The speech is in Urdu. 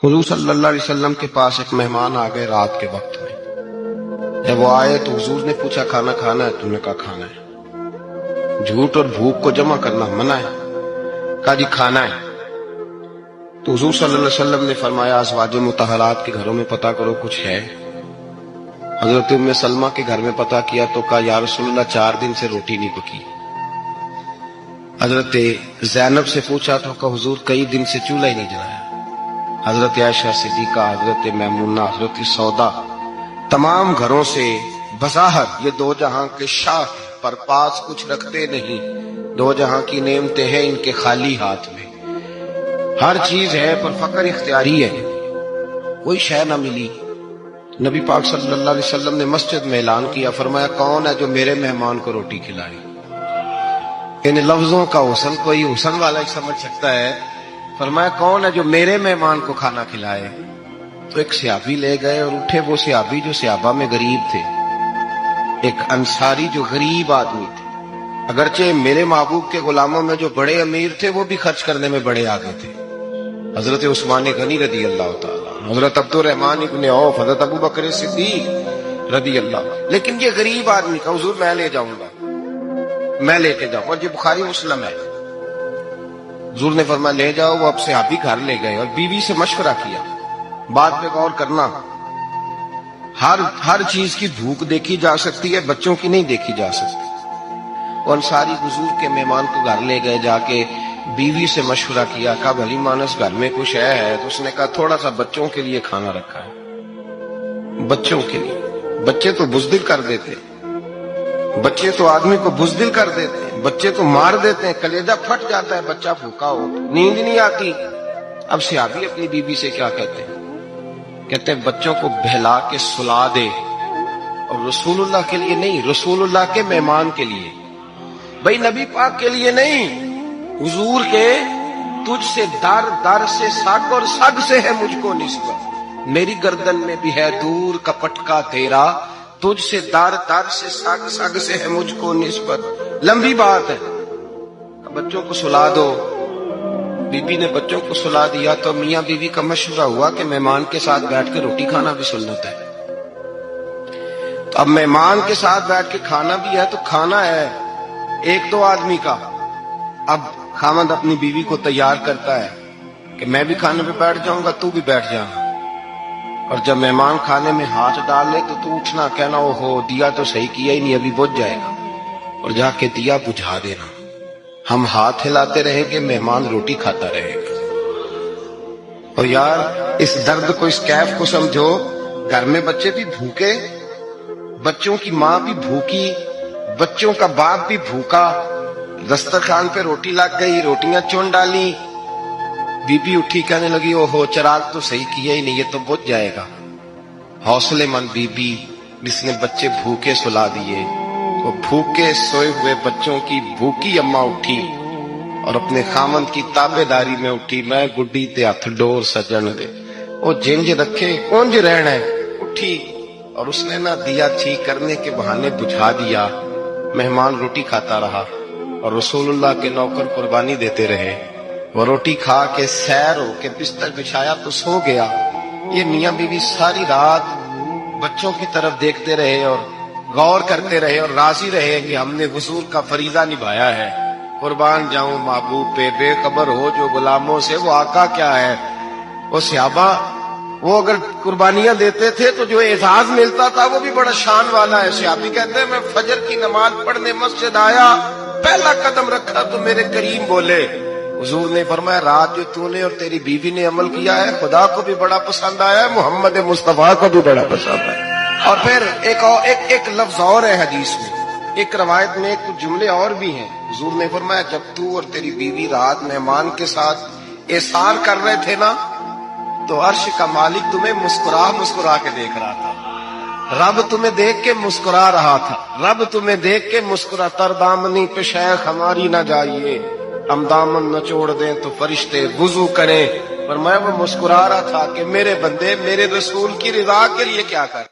حضور صلی اللہ علیہ وسلم کے پاس ایک مہمان آ گئے رات کے وقت میں. جب وہ آئے تو حضور نے پوچھا کھانا کھانا ہے؟ تم نے کہا کھانا ہے. جھوٹ اور بھوک کو جمع کرنا منع ہے. کہا جی کھانا ہے. تو حضور صلی اللہ علیہ وسلم نے فرمایا ازواج مطہرات کے گھروں میں پتہ کرو کچھ ہے. حضرت ام سلمہ کے گھر میں پتہ کیا تو کہا یا رسول اللہ 4 دن سے روٹی نہیں پکی. حضرت زینب سے پوچھا تو کہا حضور کئی دن سے چولہا ہی نہیں جلایا. حضرت عائشہ صدیقہ، حضرت میمونہ، حضرت سودا، تمام گھروں سے بظاہر یہ دو جہاں کے شاہ پر پاس کچھ رکھتے نہیں. دو جہاں کی نعمتیں ہیں ان کے خالی ہاتھ میں. ہر چیز ہے پر فقر اختیاری ہے. کوئی شے نہ ملی. نبی پاک صلی اللہ علیہ وسلم نے مسجد میں اعلان کیا، فرمایا کون ہے جو میرے مہمان کو روٹی کھلائے؟ ان لفظوں کا حسن کوئی حسن والا ہی سمجھ سکتا ہے. فرمایا کون ہے جو میرے مہمان کو کھانا کھلائے؟ تو ایک صحابی لے گئے اور اٹھے وہ صحابی جو صحابہ میں غریب تھے، ایک انصاری جو غریب آدمی تھے. اگرچہ میرے محبوب کے غلاموں میں جو بڑے امیر تھے وہ بھی خرچ کرنے میں بڑے آگے تھے. حضرت عثمان غنی رضی اللہ تعالیٰ، حضرت عبد الرحمن ابن عوف، حضرت ابو بکر صدیق رضی اللہ. لیکن یہ غریب آدمی کا حضور میں لے جاؤں گا، میں لے کے جاؤں. اور یہ بخاری مسلم ہے. حضور نے فرمایا لے جاؤ. وہ اب صحابی گھر لے گئے اور بیوی سے مشورہ کیا. بات پہ غور کرنا، ہر چیز کی بھوک دیکھی جا سکتی ہے، بچوں کی نہیں دیکھی جا سکتی. وہ انصاری حضور کے مہمان کو گھر لے گئے، جا کے بیوی سے مشورہ کیا. کہا بھلی مانس گھر میں کچھ ہے؟ تو اس نے کہا تھوڑا سا بچوں کے لیے کھانا رکھا ہے. بچوں کے لیے. بچے تو بزدل کر دیتے، بچے تو آدمی کو بزدل کر دیتے ہیں، بچے تو مار دیتے ہیں، کلیجہ پھٹ جاتا ہے بچہ بھوکا ہو، نیند نہیں آتی. اب صحابی اپنی بیوی سے کیا کہتے ہیں؟ کہتے ہیں بچوں کو بہلا کے سلا دے. اور رسول اللہ کے لیے نہیں، رسول اللہ کے مہمان کے لیے. بھائی نبی پاک کے لیے نہیں، حضور کے. تجھ سے در در سے سگ اور سگ سے ہے مجھ کو نسبت. میری گردن میں بھی ہے دور کا پٹکا تیرا، تجھ سے در در سے سگ سگ سے ہے مجھ کو نسبت. لمبی بات ہے. بچوں کو سلا دو. بی بی نے بچوں کو سلا دیا تو میاں بیوی کا مشورہ ہوا کہ مہمان کے ساتھ بیٹھ کے روٹی کھانا بھی سنت ہے. تو اب مہمان کے ساتھ بیٹھ کے کھانا بھی ہے تو کھانا ہے 1-2 آدمی کا. اب خاوند اپنی بیوی کو تیار کرتا ہے کہ میں بھی کھانے پہ بیٹھ جاؤں گا، تو بھی بیٹھ جانا. اور جب مہمان کھانے میں ہاتھ ڈال لے تو اٹھنا، کہنا او ہو دیا تو صحیح کیا ہی نہیں، ابھی بجھ جائے گا. اور جا کے دیا بجھا دینا. ہم ہاتھ ہلاتے رہیں گے، مہمان روٹی کھاتا رہے گا. اور یار اس درد کو، اس کیف کو سمجھو. گھر میں بچے بھی بھوکے، بچوں کی ماں بھی بھوکی، بچوں کا باپ بھی بھوکا. دسترخوان پہ روٹی لگ گئی، روٹیاں چن ڈالی. بی بی اٹھی کہنے لگی او ہو چراغ تو صحیح کیا ہی نہیں، یہ تو بجھ جائے گا. حوصلے مند بی بی جس نے بچے بھوکے سلا دیے. وہ بھوکے سوئے ہوئے بچوں کی بھوکی اماں اٹھی اور اپنے خامند کی تابے داری میں اٹھی. میں گڈی تے ہاتھ ڈور سجن دے، او جنج رکھے کونج رہنا ہے. اٹھی اور اس نے نہ دیا ٹھیک کرنے کے بہانے بجھا دیا. مہمان روٹی کھاتا رہا اور رسول اللہ کے نوکر قربانی دیتے رہے. وہ روٹی کھا کے سیر ہو کے بستر بچھایا تو سو گیا. یہ میاں بیوی ساری رات بچوں کی طرف دیکھتے رہے اور غور کرتے رہے اور راضی رہے کہ ہم نے حضور کا فریضہ نبھایا ہے. قربان جاؤں محبوب پہ، بے خبر ہو جو غلاموں سے وہ آقا کیا ہے. وہ صحابہ وہ اگر قربانیاں دیتے تھے تو جو اعزاز ملتا تھا وہ بھی بڑا شان والا ہے. صحابی کہتے ہیں میں فجر کی نماز پڑھنے مسجد آیا، پہلا قدم رکھا تو میرے کریم بولے. حضور نے فرمایا رات جو تو نے اور تیری بیوی نے عمل کیا ہے خدا کو بھی بڑا پسند آیا ہے، محمد مصطفیٰ کو بھی بڑا پسند آیا. اور پھر ایک لفظ اور ہے حدیث میں، ایک روایت میں کچھ جملے اور بھی ہیں. حضور نے فرمایا جب تو اور تیری بیوی رات مہمان کے ساتھ احسان کر رہے تھے نا تو عرش کا مالک تمہیں مسکرا کے دیکھ رہا تھا. رب تمہیں دیکھ کے مسکرا رہا تھا. رب تمہیں دیکھ کے مسکرا. تر دامنی پہ شیخ ہماری نہ جائیے، ہم دامن نہ چھوڑ دیں تو فرشتے وضو کریں. پر میں وہ مسکرا رہا تھا کہ میرے بندے میرے رسول کی رضا کے لیے کیا کر